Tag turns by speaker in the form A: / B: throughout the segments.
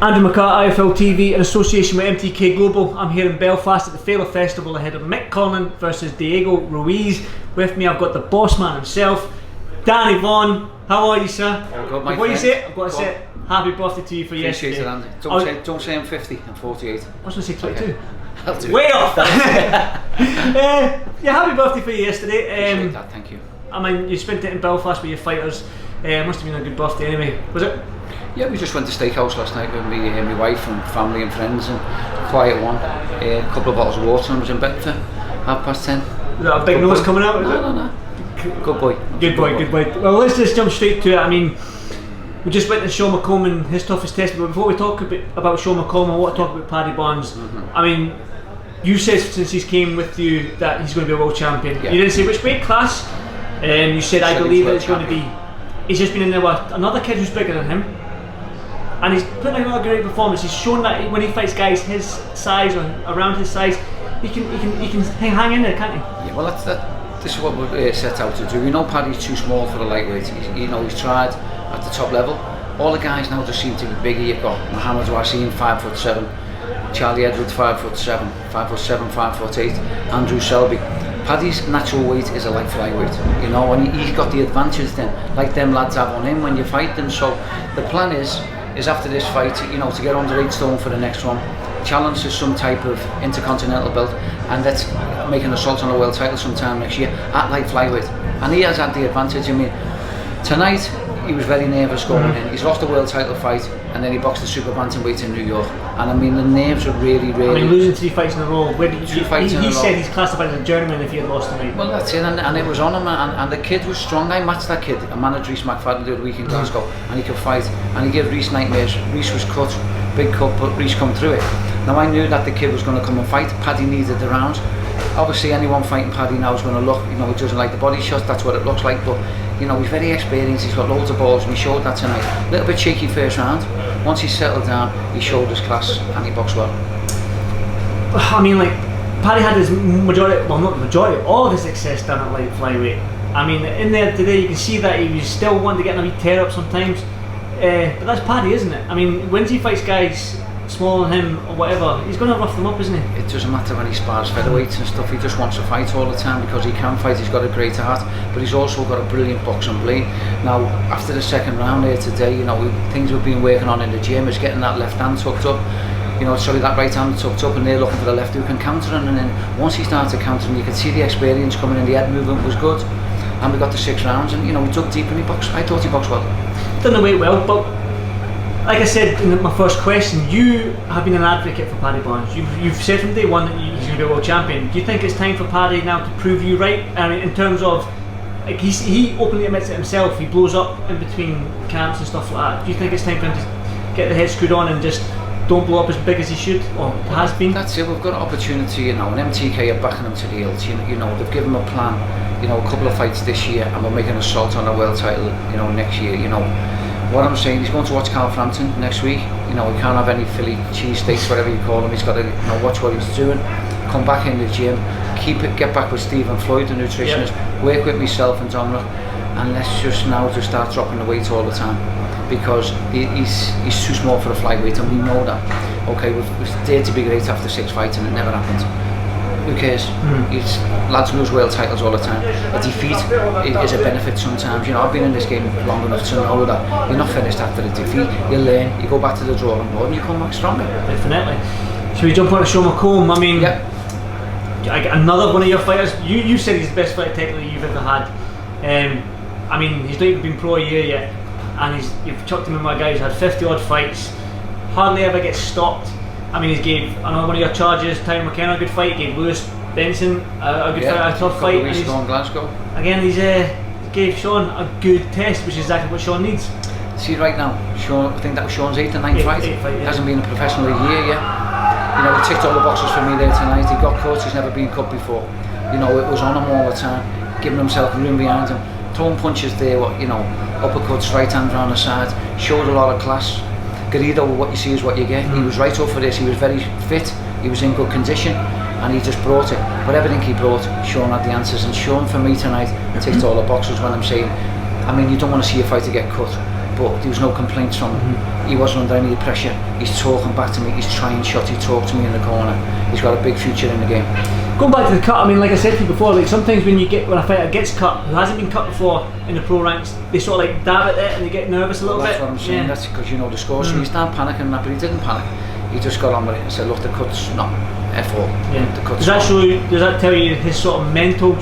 A: Andrew McCART, IFL TV, in association with MTK Global. I'm here in Belfast at the FÉILE Festival ahead of Mick Conlan versus Diego Ruiz. With me I've got the boss man himself, Danny Vaughan. How are you, sir?
B: All good, my
A: Before
B: friend.
A: you say it, I've got to say happy birthday to you for
B: Appreciate
A: yesterday.
B: it, Andy. Don't say I'm 50, I'm 48.
A: I was going to say 22.
B: Okay. I'll do
A: Way
B: it.
A: off that. Yeah, happy birthday for you yesterday.
B: Appreciate that, thank you.
A: I mean, you spent it in Belfast with your fighters. Must have been a good birthday anyway, was it?
B: Yeah, we just went to steakhouse last night with me, my wife and family and friends, and a quiet one. A couple of bottles of water, and was in bed for 10:30.
A: Is that a big nose coming out?
B: No. Good boy.
A: Good boy. Well, let's just jump straight to it. I mean, we just went to Sean McComb and his toughest test, but before we talk about Sean McComb, I want to talk about Paddy Barnes. I mean, you said since he's came with you that he's going to be a world champion.
B: Yeah.
A: You didn't say which weight class, and you said I believe that it's going to be. He's just been in there with another kid who's bigger than him, and he's putting in another great performance. He's shown that when he fights guys his size or around his size, he can hang in there, can't he?
B: Yeah, well this is what we're set out to do. We know Paddy's too small for the lightweight. He's tried at the top level. All the guys now just seem to be bigger. You've got Mohamed Wasim, 5'7", Charlie Edwards, 5'7", 5'8", Andrew Selby. Paddy's natural weight is a light flyweight, you know, and he's got the advantage then, like them lads have on him when you fight them. So the plan is after this fight, you know, to get under 8 stone for the next one, challenge to some type of intercontinental belt, and let's make an assault on a world title sometime next year at light flyweight. And he has had the advantage. I mean, tonight he was very nervous going in. He's lost a world title fight, and then he boxed the super bantamweight in New York. And I mean, the nerves are really. I
A: mean, losing 3 fights in a row. He said he's classified as a journeyman if he had lost tonight.
B: Well, that's it, and it was on him, and the kid was strong. I matched that kid, a man at Reece McFadden the other week in Glasgow, and he could fight, and he gave Reece nightmares. Reece was cut, big cut, but Reece come through it. Now I knew that the kid was going to come and fight. Paddy needed the rounds. Obviously, anyone fighting Paddy now is going to look, you know, he doesn't like the body shots. That's what it looks like, but you know, he's very experienced. He's got loads of balls, and he showed that tonight. A little bit shaky first round. Once he settled down, he showed his class, and he boxed well.
A: I mean, like, Paddy had his majority, well, not the majority, all of his success done at light flyweight. I mean, in there today, you can see that he was still wanting to get in a wee tear up sometimes. But that's Paddy, isn't it? I mean, when he fights guys smaller than him or whatever, he's going to rough them up, isn't he? It
B: doesn't matter when he spars featherweights and stuff. He just wants to fight all the time because he can fight. He's got a great heart, but he's also got a brilliant boxing blade. Now, after the second round here today, you know, things we've been working on in the gym is getting that left hand tucked up. You know, sorry, that right hand tucked up, and they're looking for the left who can counter him. And then once he started countering, you could see the experience coming in. The head movement was good, and we got the 6 rounds. And you know, we dug deep and he boxed. I thought he boxed well.
A: Done the weight well, but like I said in my first question, you have been an advocate for Paddy Barnes. You've said from day one that he's going to be a world champion. Do you think it's time for Paddy now to prove you right? I mean, in terms of, like, he openly admits it himself, he blows up in between camps and stuff like that. Do you think it's time for him to get the head screwed on and just don't blow up as big as he should or has been?
B: That's it. We've got an opportunity, you know, and MTK are backing him to the hilt. You know, they've given him a plan. You know, a couple of fights this year, and we're making an assault on a world title, you know, next year. You know, what I'm saying, he's going to watch Carl Frampton next week. You know, he can't have any Philly cheesesteaks, whatever you call them. He's got to, you know, watch what he's doing, come back in the gym, get back with Stephen Floyd, the nutritionist, work with myself and Dominic, and let's just start dropping the weight all the time, because he's too small for a flyweight, and we know that. Okay, we've dared to be great after 6 fights, and it never happened. Who cares? Lads lose world titles all the time. A defeat is a benefit sometimes. You know, I've been in this game long enough to know that you're not finished after a defeat. You learn, you go back to the drawing board, and you come back stronger.
A: Definitely. Should we jump on to Sean McComb? I mean, another one of your fighters. You said he's the best fighter technically you've ever had. I mean, he's not even been pro a year yet, and you've chucked him in my guys. Had 50 odd fights, hardly ever gets stopped. I mean, he gave another one of your charges, Tyler McKenna, a good fight. He gave Lewis Benson a good fight, a tough fight.
B: And he's gone Glasgow.
A: Again, he gave Sean a good test, which is exactly what Sean needs.
B: See, right now, Sean, I think that was Sean's 8th or 9th fight. He hasn't been a professional a year yet. You know, he ticked all the boxes for me there tonight. He got cut, he's never been cut before. You know, it was on him all the time, giving himself room behind him. Throwing punches there, you know, uppercuts, right hand round the side, showed a lot of class. Garrido, what you see is what you get. He was right up for this. He was very fit, he was in good condition, and he just brought it. But everything he brought, Sean had the answers, and Sean for me tonight ticked all the boxes when I'm saying, I mean, you don't want to see a fighter get cut. but there was no complaints from him. He wasn't under any pressure. He's talking back to me, he's trying shots, he talked to me in the corner. He's got a big future in the game.
A: Going back to the cut, I mean, like I said to you before, like sometimes when a fighter gets cut who hasn't been cut before in the pro ranks, they sort of like dab at it and they get nervous a little bit.
B: That's what I'm saying. That's because you know the score, so he started panicking, but he didn't panic. He just got on with it and said, look, the cut's not F4. The cut's does that tell you his sort of mental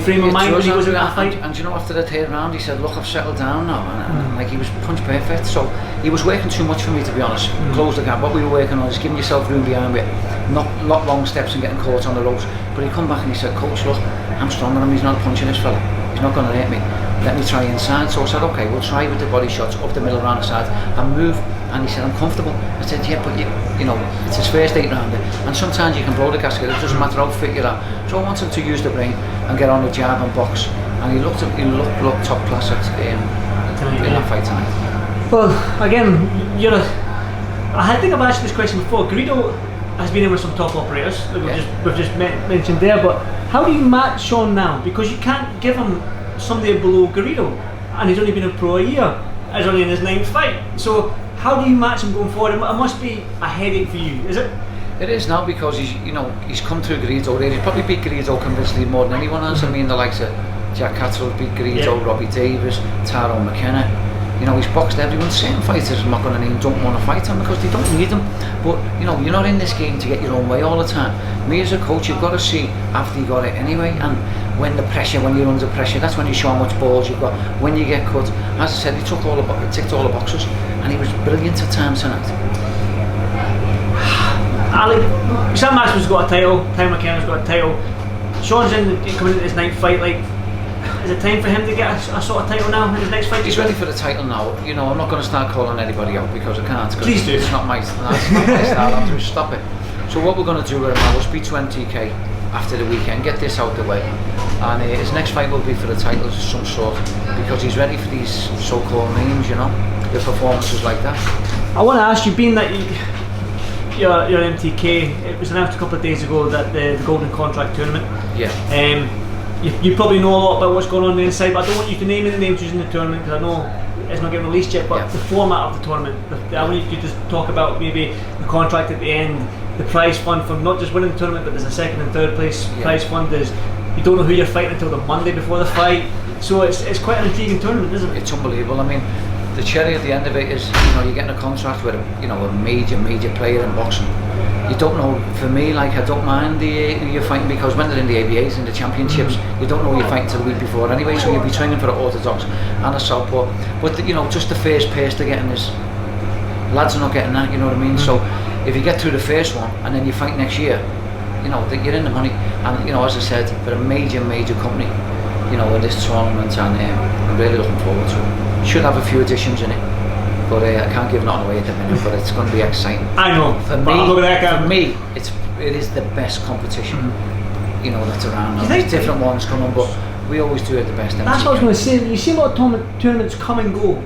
B: frame of mind when he was in that fight? And you know, after the third round, he said, look, I've settled down now, and like he was punch perfect. So he was working too much for me, to be honest. Close the gap. What we were working on is giving yourself room behind it, not long steps and getting caught on the ropes. But he come back and he said, coach, look, I'm stronger than him. He's not punching this fella. He's not going to hurt me. Let me try inside. So I said, okay, we'll try with the body shots up the middle around the side and move. And he said, I'm comfortable. I said, yeah, but you know, it's his first 8 rounder, and sometimes you can blow the gasket. It doesn't matter how fit you're at. So I wanted to use the brain and get on the jab and box. And he looked top class in that fight tonight.
A: Well, again, I think I've asked this question before. Garrido has been in with some top operators that we've just mentioned there, but how do you match Sean now? Because you can't give him somebody below Garrido, and he's only been a pro a year. He's only in his 9th fight. So how do you match him going forward? It must be a headache for you, is it?
B: It is now, because he's come through Garrido there. He's probably beat Garrido convincingly more than anyone else. I mean, the likes of Jack Catterall beat Garrido, Robbie Davis, Tyrone McKenna. You know, he's boxed everyone. Certain fighters I'm not going to name don't want to fight him because they don't need him. But you know, you're not in this game to get your own way all the time. Me as a coach, you've got to see after you got it anyway. And when you're under pressure, that's when you show how much balls you've got. When you get cut, as I said, he ticked all the boxes, and he was brilliant at times tonight.
A: Ali, Sam Maxwell's got a title, Ty McKenna's got a title. Sean's coming into his 9th fight. Like, is it time for him to get a sort of title now in his next fight?
B: He's ready for the title now. You know, I'm not going to start calling anybody out because I can't.
A: Please do.
B: It's not my style. I'm just stop it. So what we're going to do right now is speak to MTK after the weekend, get this out the way, and his next fight will be for the title of some sort, because he's ready for these so-called names, you know, the performances like that.
A: I want to ask you, being that you're MTK, it was announced a couple of days ago that the Golden Contract Tournament.
B: Yeah.
A: You probably know a lot about what's going on the inside, but I don't want you to name any names using the tournament because I know it's not getting released yet. But the format of the tournament, I want you to talk about maybe the contract at the end, the prize fund for not just winning the tournament, but there's a 2nd and 3rd place prize fund. Is you don't know who you're fighting until the Monday before the fight, so it's quite an intriguing tournament, isn't it?
B: It's unbelievable. I mean, the cherry at the end of it is, you know, you're getting a contract with a major player in boxing. You don't know, for me, like, I don't mind who you're fighting, because when they're in the ABAs and the championships, you don't know who you're fighting till the week before anyway, so you'll be training for the orthodox and a southpaw. But you know, just the first pace they're getting is, lads are not getting that, you know what I mean? So if you get through the first one and then you fight next year, you know, you're in the money. And you know, as I said, for a major company, you know, in this tournament, and I'm really looking forward to it. Should have a few additions in it, but I can't give nothing away at the minute. But it's going to be exciting.
A: I know.
B: For me, it is the best competition, you know, that's around. There's different ones coming, but we always do it the best.
A: That's what I was going to say. You see a lot of tournaments come and go.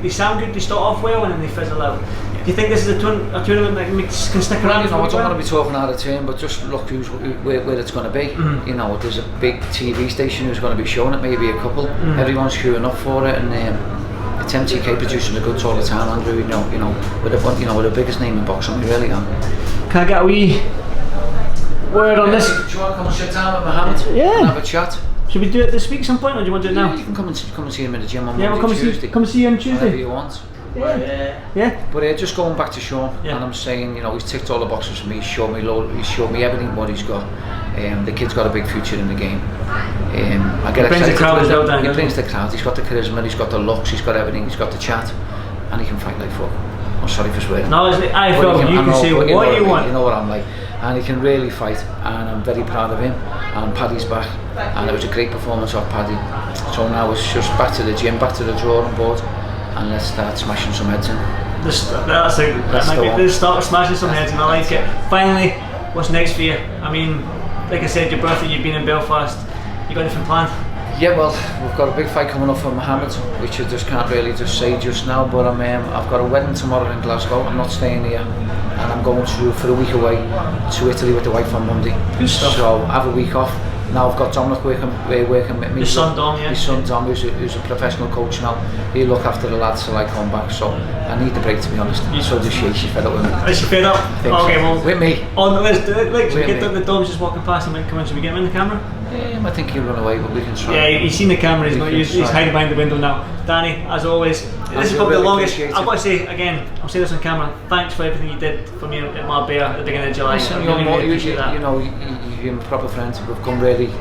A: They sound good, they start off well, and then they fizzle out. Do you think this is a tournament that can stick around?
B: You know, I don't want to be talking out of turn, but just look where it's going to be. You know, there's a big TV station who's going to be showing it, maybe a couple. Everyone's queuing up for it, and it's MTK producing the goods all the time, Andrew. You know, with the biggest name in boxing, we really are.
A: Can I get a wee word on this?
B: Do you want to come and sit down with Mohammed?
A: Yeah.
B: And have a chat?
A: Should we do it this week some point, or do you want to do it now?
B: You can come and see him in the gym on
A: Monday,
B: we'll Tuesday.
A: Come and see you on Tuesday.
B: Whatever you want.
A: Yeah.
B: But just going back to Sean, and I'm saying, you know, he's ticked all the boxes for me. He's showed me everything what he's got. The kid's got a big future in the game. I get excited. He brings the crowd. He's got the charisma. He's got the looks. He's got everything. He's got the chat, and he can fight like fuck. I'm sorry for swearing.
A: No, I feel you can say what you want.
B: You know what I'm like, and he can really fight, and I'm very proud of him. And Paddy's back, and it was a great performance of Paddy. So now it's just back to the gym, back to the drawing board, and let's start smashing some heads in.
A: That might be the start of smashing some heads, and I like it. Finally, what's next for you? I mean, like I said, your birthday, you've been in Belfast. You got anything planned?
B: Yeah, well, we've got a big fight coming up for Mohammed, which I just can't really just say just now. But I've got a wedding tomorrow in Glasgow. I'm not staying here, and I'm going for a week away to Italy with the wife on Monday.
A: Good stuff.
B: So I have a week off, Now I've got Dominic working with me.
A: His son Dom, yeah.
B: His son Dom, who's a professional coach now. He'll look after the lads till I come back. So I need the break, to be honest. So just she's fed up with me.
A: Is she fed up? Okay,
B: so.
A: well,
B: with me.
A: On the list, like, should we get the Dom's just walking past and come in, should we get him in the camera?
B: I think he'll run away, but we can try.
A: Yeah, he's seen the camera, he's hiding behind the window now. Danny, as always, this is probably the longest. I've got to say, again, I'll say this on camera, thanks for everything you did for me at Marbella at the beginning of July.
B: Listen,
A: I really appreciate that.
B: You know, you're proper friends, we've become really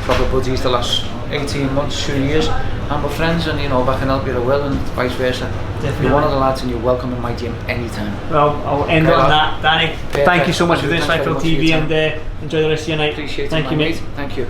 B: proper buddies the last 18 months, 2 years, and we're friends, and you know, if I can help you, I will, and vice versa.
A: Definitely.
B: You're one of the lads and you're welcome in my gym anytime.
A: Well, I'll end it on that. Danny, thank you so much for doing this, FÉILE TV, and enjoy the rest of your night.
B: Appreciate it,
A: thank you, mate.
B: Thank you.